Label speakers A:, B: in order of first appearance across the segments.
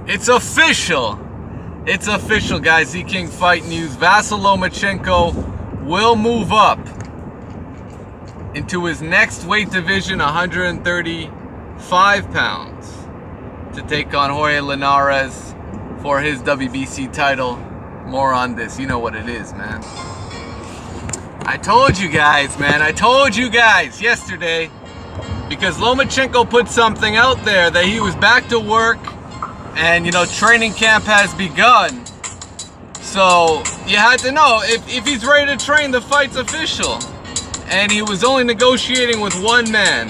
A: It's official. It's official, guys. Z-King Fight News. Vasyl Lomachenko will move up into his next weight division, 135 pounds, to take on Jorge Linares for his WBC title. More on this. You know what it is, man. I told you guys, man. I told you guys yesterday, because Lomachenko put something out there that he was back to work, and training camp has begun. So you had to know if he's ready to train, the fight's official. And he was only negotiating with one man,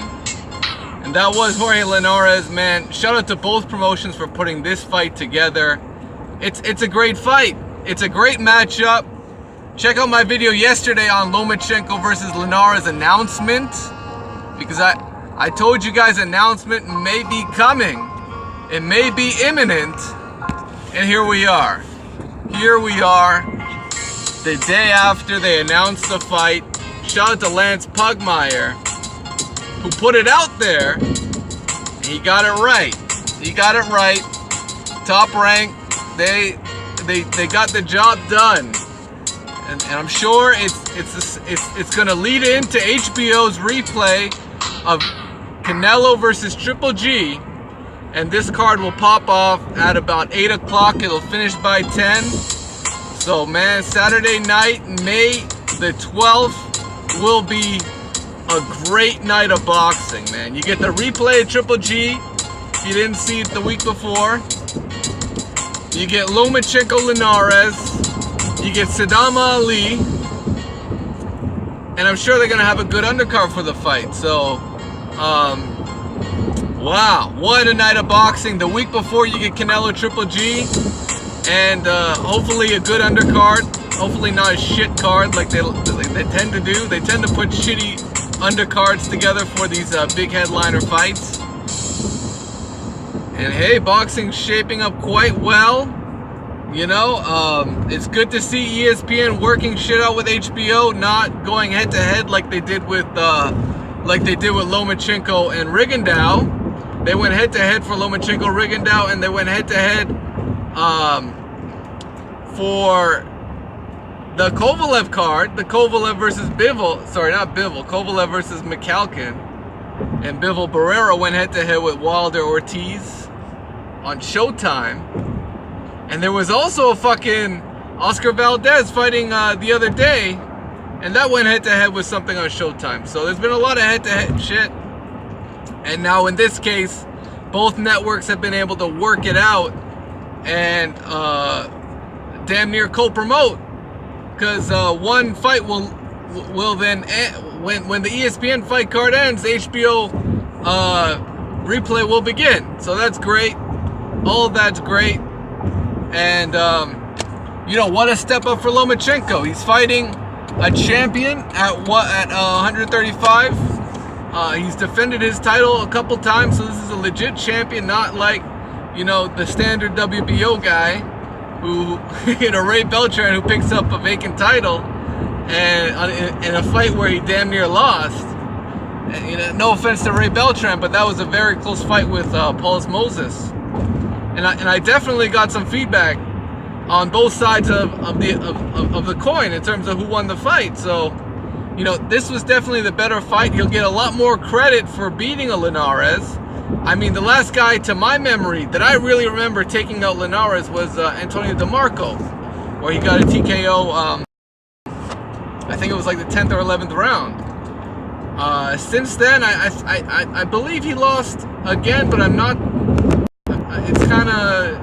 A: and that was Jorge Linares. Man, shout out to both promotions for putting this fight together. It's a great fight. It's a great matchup. Check out my video yesterday on Lomachenko versus Linares announcement, because I told you guys announcement may be coming. It may be imminent, and here we are. Here we are, the day after they announced the fight. Shout out to Lance Pugmire, who put it out there. He got it right. He got it right. Top rank. They got the job done, and I'm sure it's gonna lead into HBO's replay of Canelo versus Triple G. And this card will pop off at about 8 o'clock. It'll finish by 10. So, man, Saturday night, May the 12th, will be a great night of boxing, man. You get the replay of Triple G, if you didn't see it the week before. You get Lomachenko Linares. You get Saddam Ali. And I'm sure they're going to have a good undercard for the fight. So, wow, what a night of boxing. The week before, you get Canelo Triple G, and hopefully a good undercard. Hopefully not a shit card like they tend to do. They tend to put shitty undercards together for these big headliner fights. And hey, boxing's shaping up quite well. It's good to see ESPN working shit out with HBO, not going head to head like they did with Lomachenko and Rigondeaux. They went head-to-head for Lomachenko Rigondeaux, and they went head-to-head for the Kovalev card, the Kovalev versus Bivol. Sorry, not Bivol. Kovalev versus McCalkin. And Bivol Barrera went head-to-head with Wilder Ortiz on Showtime. And there was also a fucking Oscar Valdez fighting the other day, and that went head-to-head with something on Showtime. So there's been a lot of head-to-head shit. And now in this case, both networks have been able to work it out and damn near co-promote, because one fight will then end, when the ESPN fight card ends, the HBO replay will begin. So that's great. All of that's great. And what a step up for Lomachenko. He's fighting a champion at 135. He's defended his title a couple times, so this is a legit champion, not like, the standard WBO guy who, Ray Beltran, who picks up a vacant title and in a fight where he damn near lost. And, no offense to Ray Beltran, but that was a very close fight with Paulus Moses. And I definitely got some feedback on both sides of the coin in terms of who won the fight. So, this was definitely the better fight. He'll get a lot more credit for beating a Linares. I mean, the last guy, to my memory, that I really remember taking out Linares was Antonio DeMarco, where he got a TKO, I think it was like the 10th or 11th round. Since then, I believe he lost again, but I'm not, it's kind of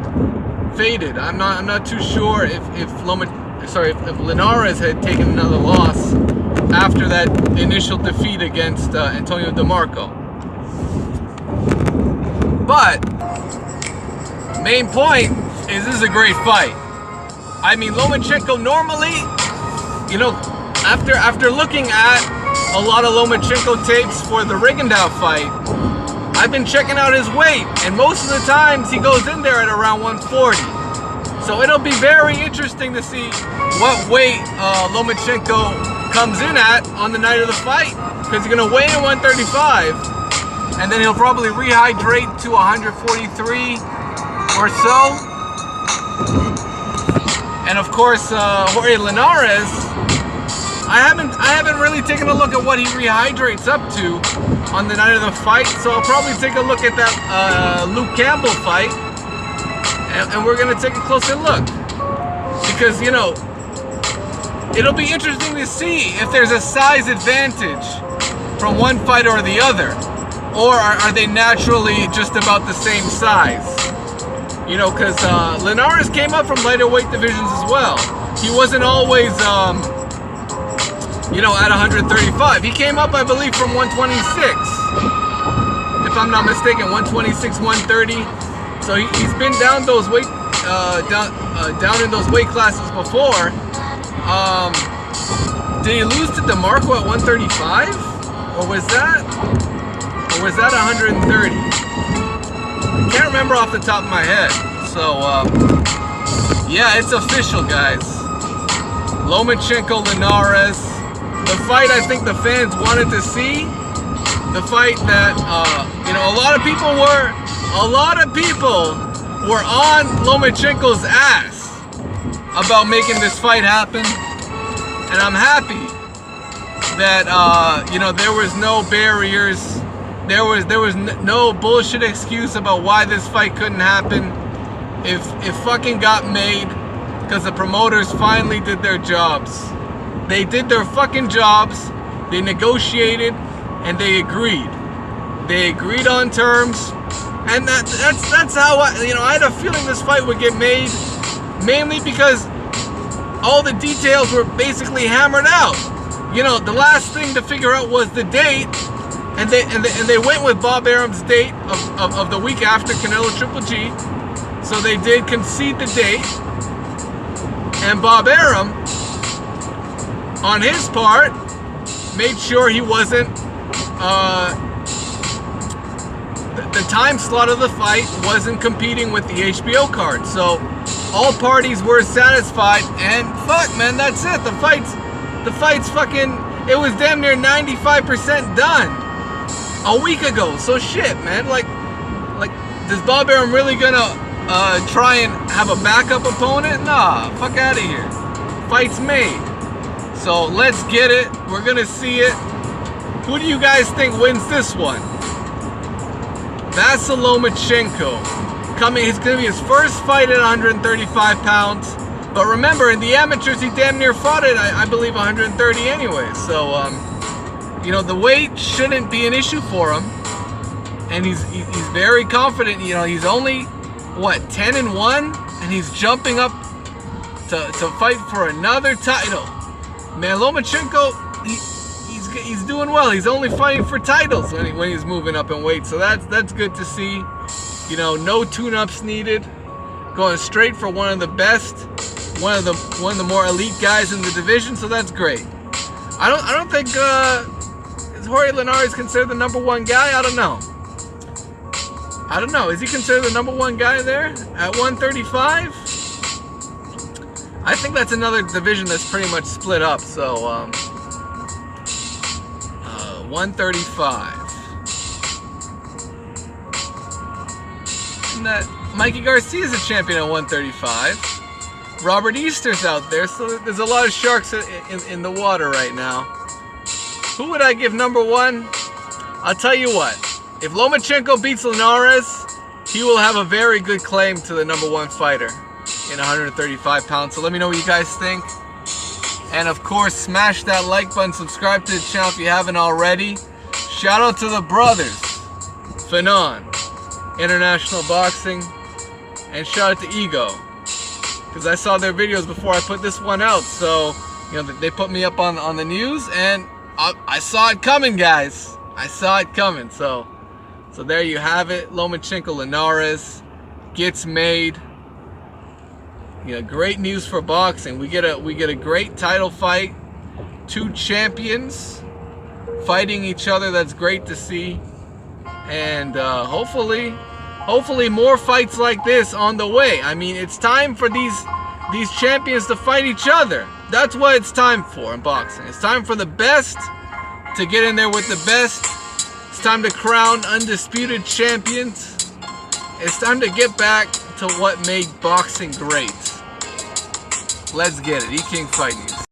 A: faded. I'm not too sure if Linares had taken another loss after that initial defeat against Antonio DeMarco. But main point is this is a great fight. I mean, Lomachenko normally, after looking at a lot of Lomachenko tapes for the Rigondeaux fight, I've been checking out his weight, and most of the times he goes in there at around 140. So it'll be very interesting to see what weight Lomachenko comes in at on the night of the fight, because he's going to weigh in 135, and then he'll probably rehydrate to 143 or so. And of course, Jorge Linares, I haven't really taken a look at what he rehydrates up to on the night of the fight, so I'll probably take a look at that Luke Campbell fight, and we're gonna take a closer look, because you know, it'll be interesting to see if there's a size advantage from one fighter or the other, or are they naturally just about the same size? You know, because Linares came up from lighter weight divisions as well. He wasn't always, you know, at 135. He came up, I believe, from 126. If I'm not mistaken, 126, 130. So he's been down those weight, down in those weight classes before. Did he lose to DeMarco at 135? Or was that 130? I can't remember off the top of my head. So, yeah, it's official, guys. Lomachenko, Linares. The fight I think the fans wanted to see. The fight that, you know, a lot of people were on Lomachenko's ass about making this fight happen. And I'm happy that, you know, there was no barriers. There was no bullshit excuse about why this fight couldn't happen. It fucking got made because the promoters finally did their jobs. They did their fucking jobs. They negotiated and they agreed. They agreed on terms, and that's how I had a feeling this fight would get made, mainly because all the details were basically hammered out. You know, the last thing to figure out was the date. And they went with Bob Arum's date of the week after Canelo Triple G. So they did concede the date. And Bob Arum, on his part, made sure he wasn't, the time slot of the fight wasn't competing with the HBO card. So all parties were satisfied, and fuck, man, that's it. The fight's fucking, it was damn near 95% done a week ago. So shit, man, like is Bob Arum really gonna try and have a backup opponent? Nah, fuck out of here. Fight's made. So let's get it. We're gonna see it. Who do you guys think wins this one? Vasyl Lomachenko. It's gonna be his first fight at 135 pounds. But remember, in the amateurs, he damn near fought it, I believe, 130 anyway. So, you know, the weight shouldn't be an issue for him. And he's very confident. You know, he's only, what, 10-1? And he's jumping up to fight for another title. Man, Lomachenko, he's doing well. He's only fighting for titles when he's moving up in weight. So that's good to see. You know, no tune-ups needed. Going straight for one of the best, one of the more elite guys in the division. So that's great. I don't think is Jorge Linares considered the #1 guy? I don't know. Is he considered the #1 guy there at 135? I think that's another division that's pretty much split up. So 135. And that Mikey Garcia's a champion at 135. Robert Easter's out there, so there's a lot of sharks in the water right now. Who would I give #1? I'll tell you what. If Lomachenko beats Linares, he will have a very good claim to the #1 fighter in 135 pounds. So let me know what you guys think. And of course, smash that like button, subscribe to the channel if you haven't already. Shout out to the brothers, Fanon, International Boxing, and shout out to Ego, because I saw their videos before I put this one out. So, you know, they put me up on the news, and I saw it coming, guys. I saw it coming. So there you have it. Lomachenko Linares gets made. You know, great news for boxing. We get a great title fight. Two champions fighting each other. That's great to see. And hopefully more fights like this on the way. I mean, it's time for these champions to fight each other. That's what it's time for in boxing. It's time for the best to get in there with the best. It's time to crown undisputed champions. It's time to get back to what made boxing great. Let's get it. E-King Fight News.